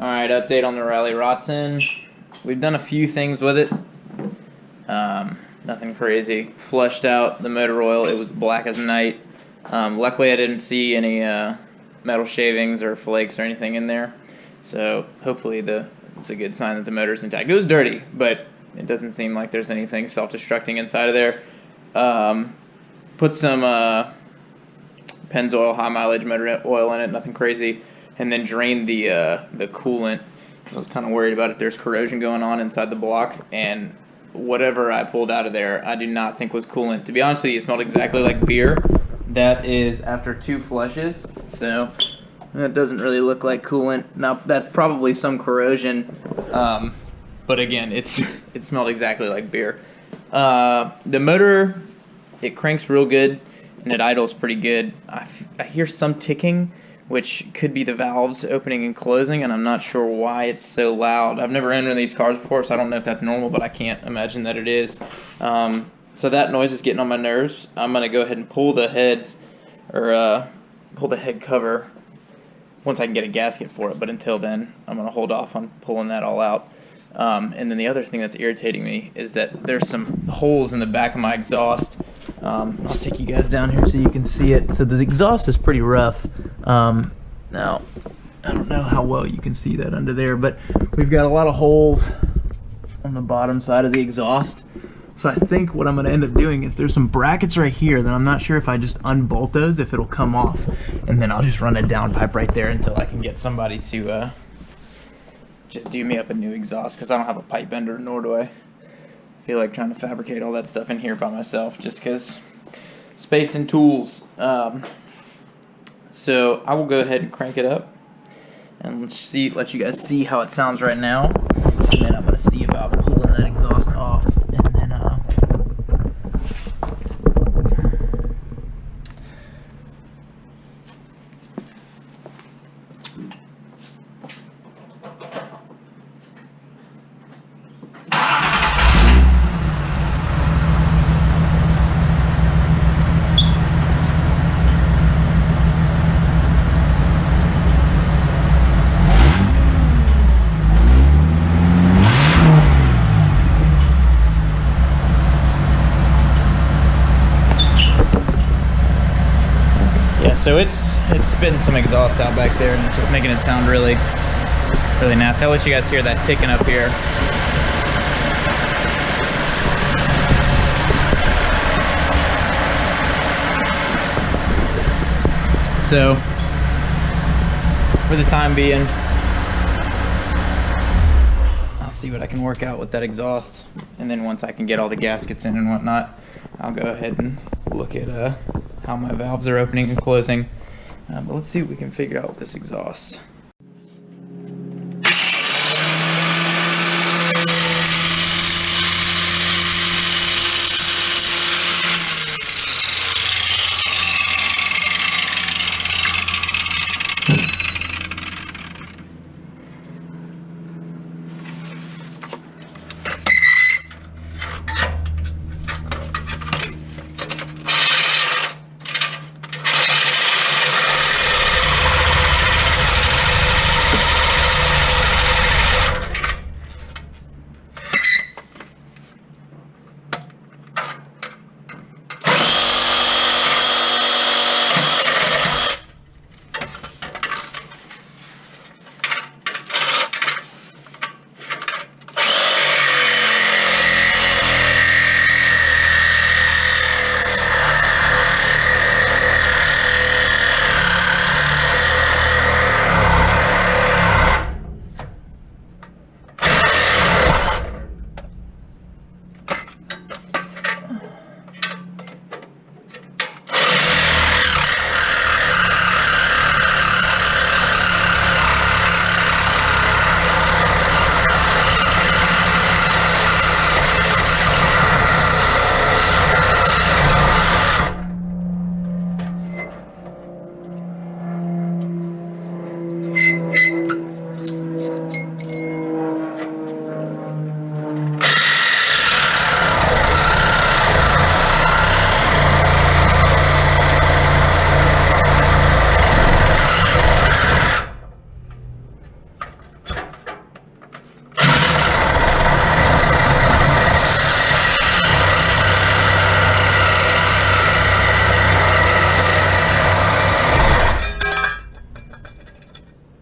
Alright, update on the Rally Ratsun. We've done a few things with it. Nothing crazy. Flushed out the motor oil. It was black as night. Luckily I didn't see any metal shavings or flakes or anything in there. So hopefully it's a good sign that the motor's intact. It was dirty, but it doesn't seem like there's anything self-destructing inside of there. Put some Pennzoil high mileage motor oil in it, nothing crazy. And then drained the coolant. I was kind of worried about if there's corrosion going on inside the block, and whatever I pulled out of there, I do not think was coolant. To be honest with you, it smelled exactly like beer. That is after 2 flushes, so that doesn't really look like coolant. Now that's probably some corrosion, but again, it smelled exactly like beer. The motor, it cranks real good, and it idles pretty good. I hear some ticking, which could be the valves opening and closing, and I'm not sure why it's so loud. I've never owned one of these cars before, so I don't know if that's normal, but I can't imagine that it is. So that noise is getting on my nerves. I'm going to go ahead and pull the heads, or pull the head cover once I can get a gasket for it, but until then, I'm going to hold off on pulling that all out. And then the other thing that's irritating me is that there's some holes in the back of my exhaust. I'll take you guys down here so you can see it. So the exhaust is pretty rough. Now, I don't know how well you can see that under there, but we've got a lot of holes on the bottom side of the exhaust. So I think what I'm going to end up doing is there's some brackets right here that I'm not sure if I just unbolt those, if it'll come off. And then I'll just run a down pipe right there until I can get somebody to just do me up a new exhaust, because I don't have a pipe bender, nor do I feel like trying to fabricate all that stuff in here by myself, just because space and tools. So I will go ahead and crank it up and let you guys see how it sounds right now, and then I'm going to see about pulling that exhaust off, and then so it's spitting some exhaust out back there, and it's just making it sound really nasty. I'll let you guys hear that ticking up here. So for the time being, I'll see what I can work out with that exhaust, and then once I can get all the gaskets in and whatnot, I'll go ahead and look at how my valves are opening and closing. But let's see what we can figure out with this exhaust.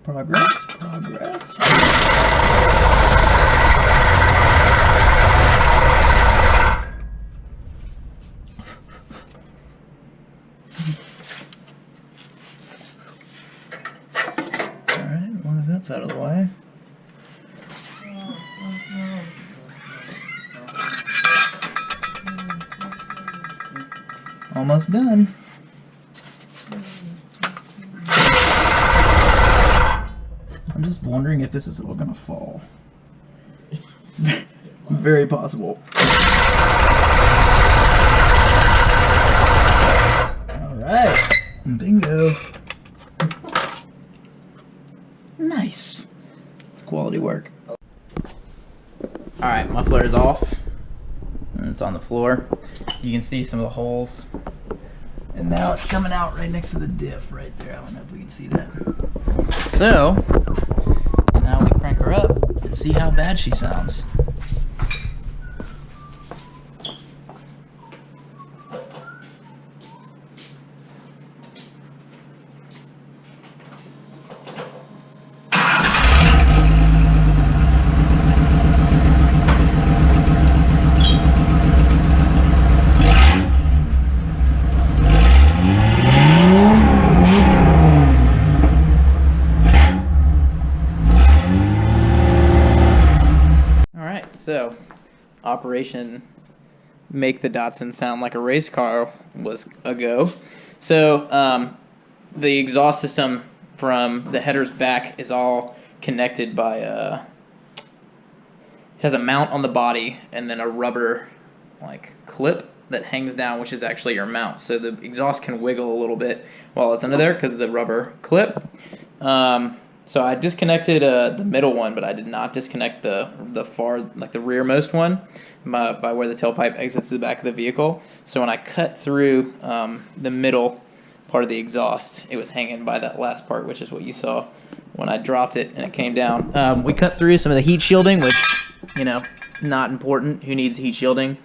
Progress, progress. Alright, as long as that's out of the way. Almost done. I'm just wondering if this is all gonna fall. Very possible. Alright. Bingo. Nice. It's quality work. Alright, muffler is off. And it's on the floor. You can see some of the holes. And now it's coming out right next to the diff right there. I don't know if we can see that. So, now we crank her up and see how bad she sounds. So, Operation Make the Datsun Sound Like a Race Car was a go. So, the exhaust system from the header's back is all connected by it has a mount on the body and then a rubber like clip that hangs down, which is actually your mount. So the exhaust can wiggle a little bit while it's under there because of the rubber clip. So I disconnected the middle one, but I did not disconnect the far, like the rearmost one by where the tailpipe exits the back of the vehicle. So when I cut through the middle part of the exhaust, it was hanging by that last part, which is what you saw when I dropped it and it came down. We cut through some of the heat shielding, which, you know, not important. Who needs heat shielding?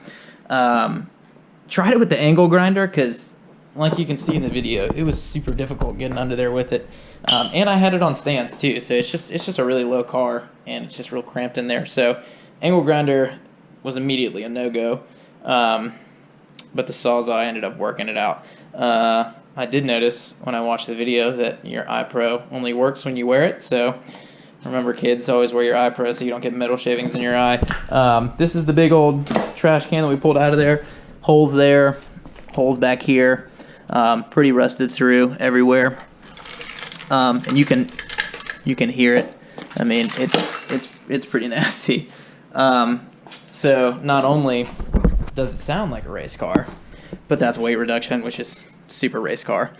Tried it with the angle grinder because, like you can see in the video, it was super difficult getting under there with it. And I had it on stands too, so it's just a really low car, and it's just real cramped in there. So angle grinder was immediately a no-go, but the Sawzall ended up working it out. I did notice when I watched the video that your iPro only works when you wear it, so remember kids, always wear your iPro so you don't get metal shavings in your eye. This is the big old trash can that we pulled out of there. Holes there, holes back here, pretty rusted through everywhere. And you can hear it. I mean, it's pretty nasty. So not only does it sound like a race car, but that's weight reduction, which is super race car.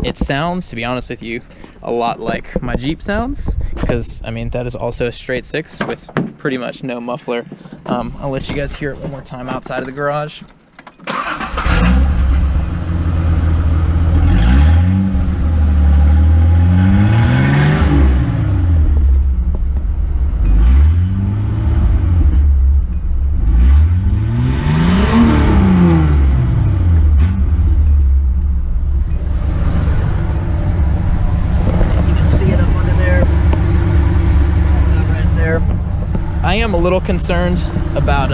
It sounds, to be honest with you, a lot like my Jeep sounds, because I mean that is also a straight six with pretty much no muffler. I'll let you guys hear it one more time outside of the garage. I am a little concerned about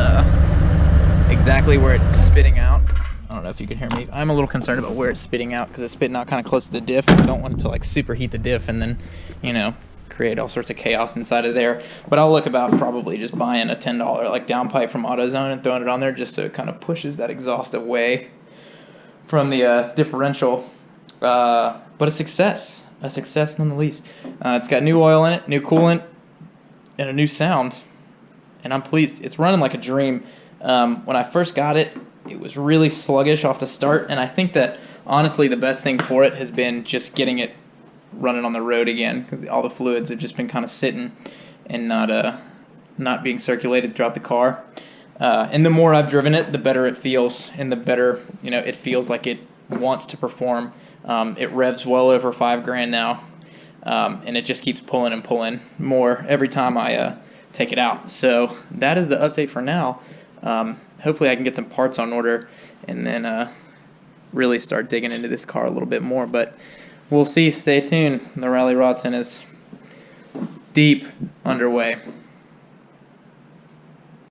exactly where it's spitting out. I don't know if you can hear me. I'm a little concerned about where it's spitting out because it's spitting out kind of close to the diff. I don't want it to like superheat the diff and then, you know, create all sorts of chaos inside of there. But I'll look about probably just buying a $10 like downpipe from AutoZone and throwing it on there just so it kind of pushes that exhaust away from the differential. But a success none the least. It's got new oil in it, new coolant, and a new sound. And I'm pleased. It's running like a dream. When I first got it, it was really sluggish off the start, and I think that honestly the best thing for it has been just getting it running on the road again, because all the fluids have just been kind of sitting and not being circulated throughout the car. And the more I've driven it, the better it feels, and the better, you know, it feels like it wants to perform. It revs well over 5 grand now, and it just keeps pulling and pulling more every time I take it out. So that is the update for now. Hopefully I can get some parts on order and then really start digging into this car a little bit more. But we'll see. Stay tuned. The Rally Ratsun is deep underway.